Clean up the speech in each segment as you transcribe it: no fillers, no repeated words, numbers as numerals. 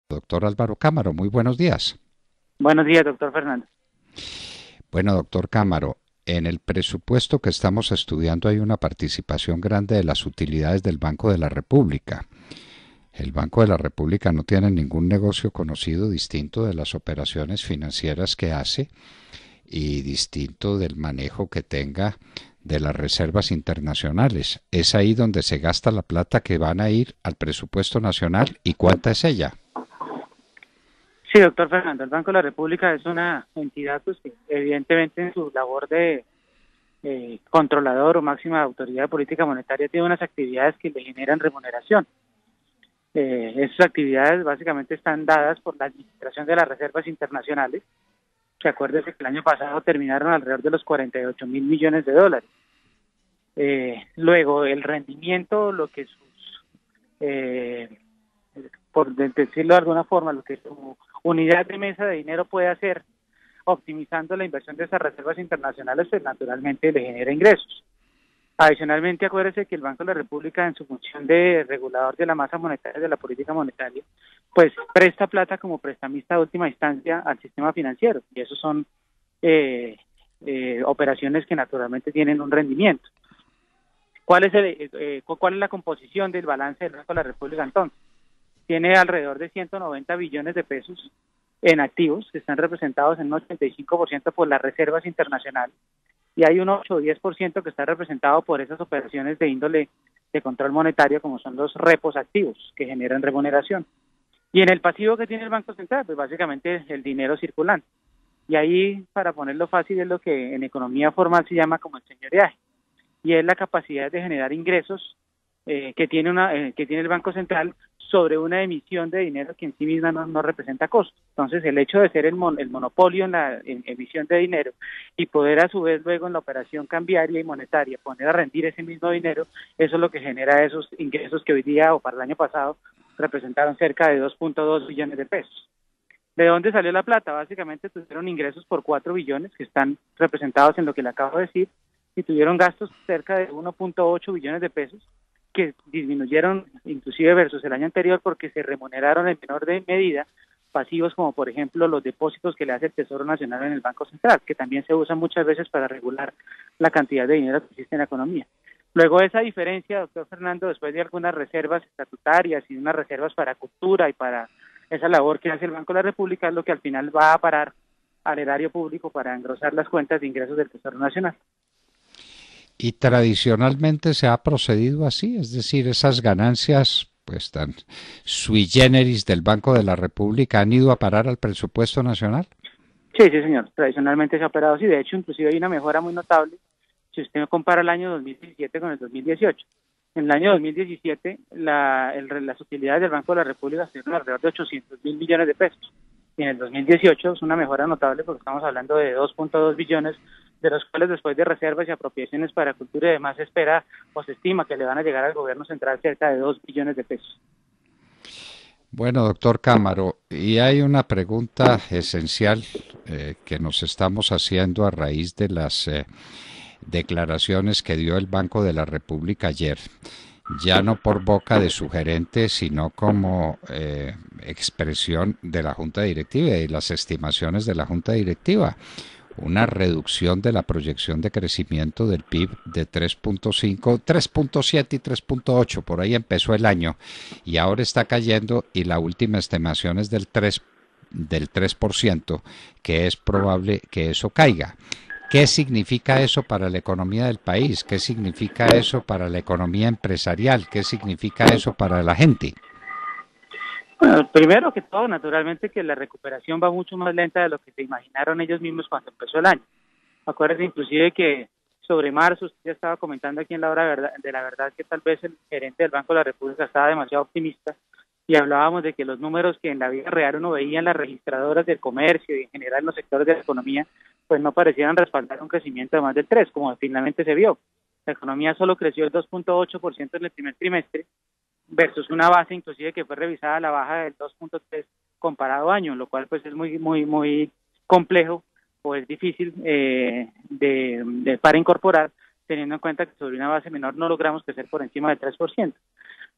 Doctor Álvaro Cámaro, muy buenos días. Buenos días, doctor Fernando. Bueno, doctor Cámaro, en el presupuesto que estamos estudiando hay una participación grande de las utilidades del Banco de la República. El Banco de la República no tiene ningún negocio conocido distinto de las operaciones financieras que hace y distinto del manejo que tenga de las reservas internacionales. Es ahí donde se gasta la plata que van a ir al presupuesto nacional y cuánta es ella. Sí, doctor Fernando, el Banco de la República es una entidad pues, que evidentemente en su labor de controlador o máxima autoridad de política monetaria tiene unas actividades que le generan remuneración. Esas actividades básicamente están dadas por la Administración de las Reservas Internacionales, que acuérdese que el año pasado terminaron alrededor de los 48.000 millones de dólares. Luego, el rendimiento, lo que sus eh, decirlo de alguna forma, lo que su unidad de mesa de dinero puede hacer optimizando la inversión de esas reservas internacionales, pues naturalmente le genera ingresos. Adicionalmente, acuérdese que el Banco de la República, en su función de regulador de la masa monetaria, de la política monetaria, pues presta plata como prestamista de última instancia al sistema financiero, y eso son operaciones que naturalmente tienen un rendimiento. ¿Cuál es la composición del balance del Banco de la República entonces? Tiene alrededor de 190 billones de pesos en activos que están representados en un 85% por las reservas internacionales y hay un 8 o 10% que está representado por esas operaciones de índole de control monetario como son los repos activos que generan remuneración. Y en el pasivo que tiene el Banco Central, pues básicamente el dinero circulante. Y ahí, para ponerlo fácil, es lo que en economía formal se llama como el señoreaje, y es la capacidad de generar ingresos que tiene el Banco Central sobre una emisión de dinero que en sí misma no representa costo. Entonces, el hecho de ser el monopolio en la emisión de dinero y poder a su vez luego en la operación cambiaria y monetaria poner a rendir ese mismo dinero, eso es lo que genera esos ingresos que hoy día o para el año pasado representaron cerca de 2.2 billones de pesos. ¿De dónde salió la plata? Básicamente tuvieron ingresos por 4 billones que están representados en lo que le acabo de decir y tuvieron gastos cerca de 1.8 billones de pesos que disminuyeron inclusive versus el año anterior porque se remuneraron en menor de medida pasivos como por ejemplo los depósitos que le hace el Tesoro Nacional en el Banco Central, que también se usan muchas veces para regular la cantidad de dinero que existe en la economía. Luego esa diferencia, doctor Fernando, después de algunas reservas estatutarias y unas reservas para cultura y para esa labor que hace el Banco de la República, es lo que al final va a parar al erario público para engrosar las cuentas de ingresos del Tesoro Nacional. Y tradicionalmente se ha procedido así, es decir, esas ganancias pues tan sui generis del Banco de la República han ido a parar al presupuesto nacional. Sí, sí, señor. Tradicionalmente se ha operado así. De hecho, inclusive hay una mejora muy notable si usted compara el año 2017 con el 2018. En el año 2017, las utilidades del Banco de la República fueron alrededor de 800.000 millones de pesos. Y en el 2018 es una mejora notable porque estamos hablando de 2.2 billones, de los cuales después de reservas y apropiaciones para cultura y demás se espera o se estima que le van a llegar al gobierno central cerca de 2 billones de pesos. Bueno, doctor Cámaro, y hay una pregunta esencial que nos estamos haciendo a raíz de las declaraciones que dio el Banco de la República ayer, ya no por boca de su gerente, sino como expresión de la Junta Directiva y las estimaciones de la Junta Directiva. Una reducción de la proyección de crecimiento del PIB de 3.5, 3.7 y 3.8, por ahí empezó el año y ahora está cayendo y la última estimación es del 3%, que es probable que eso caiga. ¿Qué significa eso para la economía del país? ¿Qué significa eso para la economía empresarial? ¿Qué significa eso para la gente? Bueno, primero que todo, naturalmente que la recuperación va mucho más lenta de lo que se imaginaron ellos mismos cuando empezó el año. Acuérdense inclusive que sobre marzo, usted ya estaba comentando aquí en la hora de la verdad que tal vez el gerente del Banco de la República estaba demasiado optimista y hablábamos de que los números que en la vida real uno veía en las registradoras del comercio y en general en los sectores de la economía, pues no parecieran respaldar un crecimiento de más del 3, como finalmente se vio. La economía solo creció el 2.8% en el primer trimestre versus una base inclusive que fue revisada a la baja del 2.3 comparado año, lo cual pues es muy complejo o es difícil para incorporar, teniendo en cuenta que sobre una base menor no logramos crecer por encima del 3%.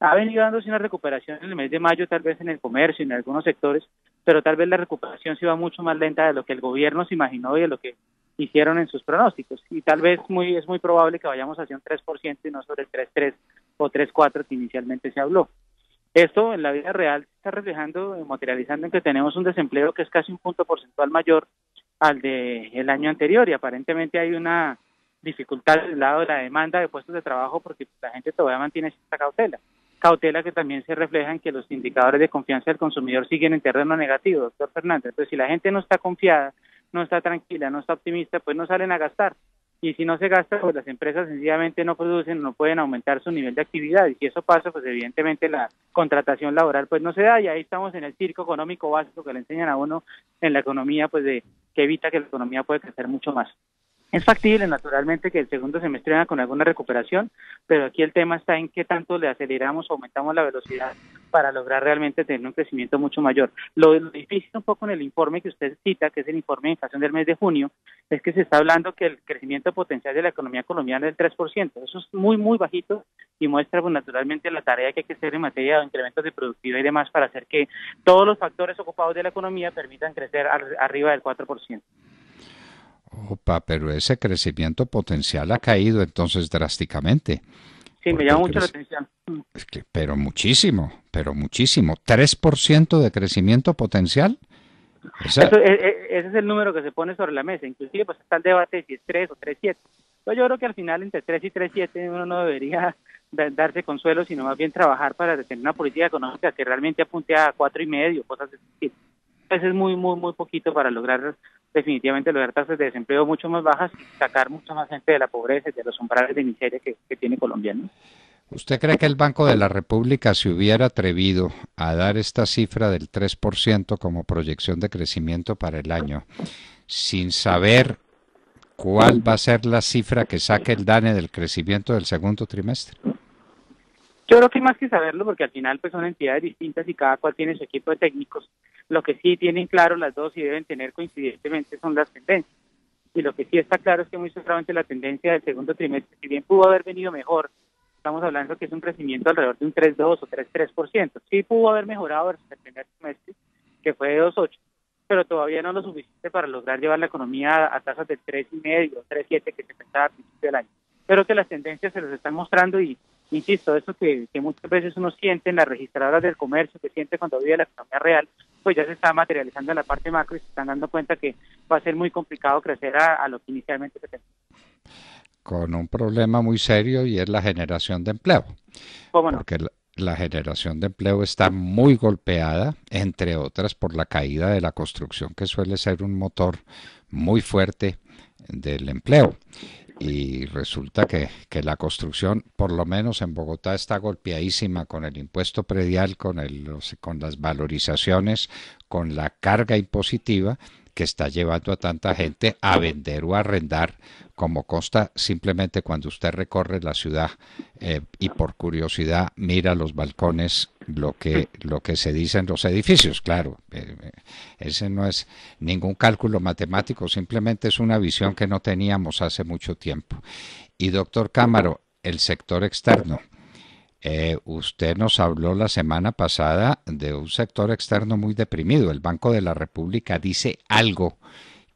Ha venido dándose una recuperación en el mes de mayo, tal vez en el comercio, en algunos sectores, pero tal vez la recuperación se va mucho más lenta de lo que el gobierno se imaginó y de lo que hicieron en sus pronósticos. Y tal vez es muy probable que vayamos hacia un 3% y no sobre el 3,3 o 3,4 que inicialmente se habló. Esto en la vida real se está reflejando, materializando en que tenemos un desempleo que es casi un punto porcentual mayor al del año anterior y aparentemente hay una dificultad del lado de la demanda de puestos de trabajo porque la gente todavía mantiene cierta cautela que también se refleja en que los indicadores de confianza del consumidor siguen en terreno negativo, doctor Fernández. Entonces, si la gente no está confiada, no está tranquila, no está optimista, pues no salen a gastar. Y si no se gasta, pues las empresas sencillamente no producen, no pueden aumentar su nivel de actividad. Y si eso pasa, pues evidentemente la contratación laboral pues no se da. Y ahí estamos en el circo económico básico que le enseñan a uno en la economía, pues de que evita que la economía pueda crecer mucho más. Es factible, naturalmente, que el segundo semestre venga con alguna recuperación, pero aquí el tema está en qué tanto le aceleramos o aumentamos la velocidad para lograr realmente tener un crecimiento mucho mayor. Lo difícil un poco en el informe que usted cita, que es el informe de inflación del mes de junio, es que se está hablando que el crecimiento potencial de la economía colombiana es del 3%. Eso es muy, muy bajito y muestra, pues, naturalmente la tarea que hay que hacer en materia de incrementos de productividad y demás para hacer que todos los factores ocupados de la economía permitan crecer arriba del 4%. Opa, pero ese crecimiento potencial ha caído entonces drásticamente. Sí, me Porque llama mucho la atención. es que, pero muchísimo. ¿3% de crecimiento potencial? Esa, Ese es el número que se pone sobre la mesa. Inclusive pues está el debate de si es 3 o 3,7. Pues yo creo que al final entre 3 y 3,7 uno no debería darse consuelo, sino más bien trabajar para tener una política económica que realmente apunte a 4,5, cosas de ese tipo. Entonces es muy, muy, muy poquito para lograr definitivamente lograr tasas de desempleo mucho más bajas y sacar mucha más gente de la pobreza y de los umbrales de miseria que tiene Colombia, ¿no? ¿Usted cree que el Banco de la República se hubiera atrevido a dar esta cifra del 3% como proyección de crecimiento para el año sin saber cuál va a ser la cifra que saque el DANE del crecimiento del segundo trimestre? Yo creo que más que saberlo, porque al final pues son entidades distintas y cada cual tiene su equipo de técnicos, lo que sí tienen claro las dos y deben tener coincidentemente son las tendencias. Y lo que sí está claro es que muy seguramente la tendencia del segundo trimestre, si bien pudo haber venido mejor, estamos hablando que es un crecimiento alrededor de un 3,2 o 3,3%. Sí pudo haber mejorado versus el primer trimestre, que fue de 2,8, pero todavía no lo suficiente para lograr llevar la economía a tasas del 3,5 o 3,7 que se pensaba al principio del año. Pero que las tendencias se los están mostrando y, insisto, eso que muchas veces uno siente en las registradoras del comercio, que siente cuando vive la economía real, pues ya se está materializando en la parte macro y se están dando cuenta que va a ser muy complicado crecer a lo que inicialmente se pensó. Con un problema muy serio y es la generación de empleo. ¿Cómo no? Porque la generación de empleo está muy golpeada, entre otras por la caída de la construcción, que suele ser un motor muy fuerte del empleo. Y resulta que la construcción, por lo menos en Bogotá, está golpeadísima con el impuesto predial, con las valorizaciones, con la carga impositiva que está llevando a tanta gente a vender o a arrendar, como consta simplemente cuando usted recorre la ciudad y por curiosidad mira los balcones, lo que se dice en los edificios. Claro, ese no es ningún cálculo matemático, simplemente es una visión que no teníamos hace mucho tiempo. Y doctor Cámaro, el sector externo. Usted nos habló la semana pasada de un sector externo muy deprimido. El Banco de la República dice algo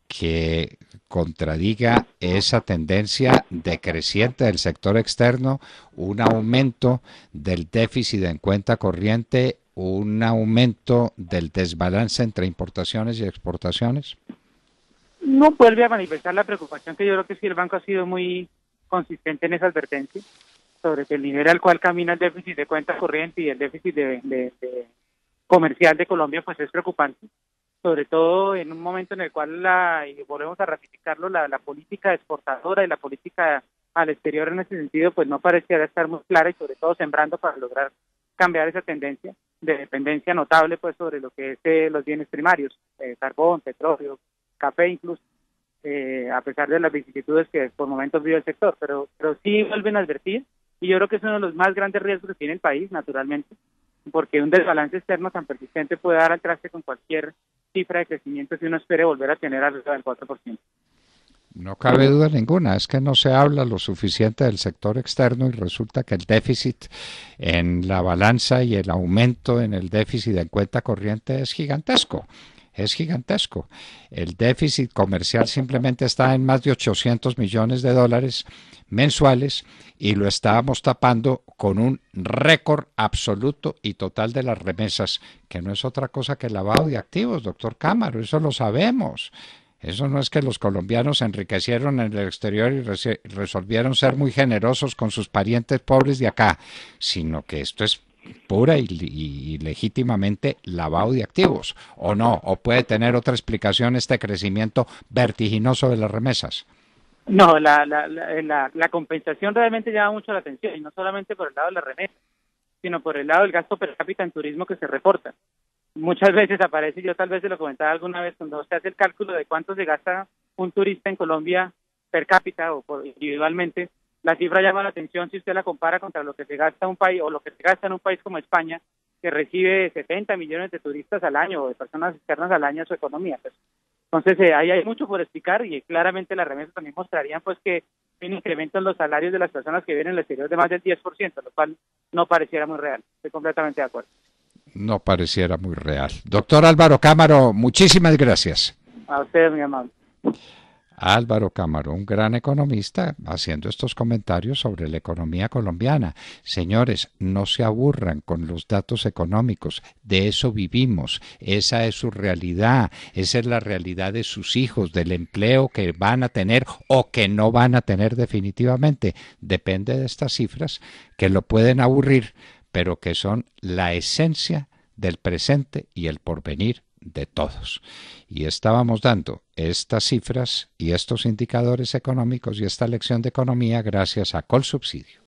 que contradiga esa tendencia decreciente del sector externo, un aumento del déficit en cuenta corriente, un aumento del desbalance entre importaciones y exportaciones. No vuelve a manifestar la preocupación que yo creo que sí el banco ha sido muy consistente en esa advertencia sobre que el nivel al cual camina el déficit de cuenta corriente y el déficit de comercial de Colombia pues es preocupante, sobre todo en un momento en el cual y volvemos a ratificarlo, la política exportadora y la política al exterior en ese sentido pues no pareciera estar muy clara y sobre todo sembrando para lograr cambiar esa tendencia de dependencia notable pues sobre lo que es los bienes primarios, carbón, petróleo, café incluso, a pesar de las vicisitudes que por momentos vive el sector, pero sí vuelven a advertir y yo creo que es uno de los más grandes riesgos que tiene el país, naturalmente, porque un desbalance externo tan persistente puede dar al traste con cualquier cifra de crecimiento si uno espere volver a tener arriba del 4%. No cabe duda ninguna, es que no se habla lo suficiente del sector externo y resulta que el déficit en la balanza y el aumento en el déficit en cuenta corriente es gigantesco. Es gigantesco. El déficit comercial simplemente está en más de 800 millones de dólares mensuales y lo estábamos tapando con un récord absoluto y total de las remesas, que no es otra cosa que el lavado de activos, doctor Cámaro, eso lo sabemos. Eso no es que los colombianos se enriquecieron en el exterior y resolvieron ser muy generosos con sus parientes pobres de acá, sino que esto es pura y legítimamente lavado de activos, o no, o puede tener otra explicación este crecimiento vertiginoso de las remesas. No, la compensación realmente llama mucho la atención, y no solamente por el lado de la remesa, sino por el lado del gasto per cápita en turismo que se reporta. Muchas veces aparece, yo tal vez se lo comentaba alguna vez, cuando se hace el cálculo de cuánto se gasta un turista en Colombia per cápita o individualmente, la cifra llama la atención si usted la compara contra lo que se gasta un país o lo que se gasta en un país como España, que recibe 70 millones de turistas al año o de personas externas al año a su economía. Pues, entonces, ahí hay mucho por explicar y claramente las remesas también mostrarían pues que hay un incremento en los salarios de las personas que viven en el exterior de más del 10%, lo cual no pareciera muy real. Estoy completamente de acuerdo. No pareciera muy real. Doctor Álvaro Cámaro, muchísimas gracias. A ustedes, mi amable. Álvaro Cámaro, un gran economista, haciendo estos comentarios sobre la economía colombiana. Señores, no se aburran con los datos económicos, de eso vivimos, esa es su realidad, esa es la realidad de sus hijos, del empleo que van a tener o que no van a tener definitivamente. Depende de estas cifras que lo pueden aburrir, pero que son la esencia del presente y el porvenir de todos. Y estábamos dando estas cifras y estos indicadores económicos y esta lección de economía gracias a Colsubsidio.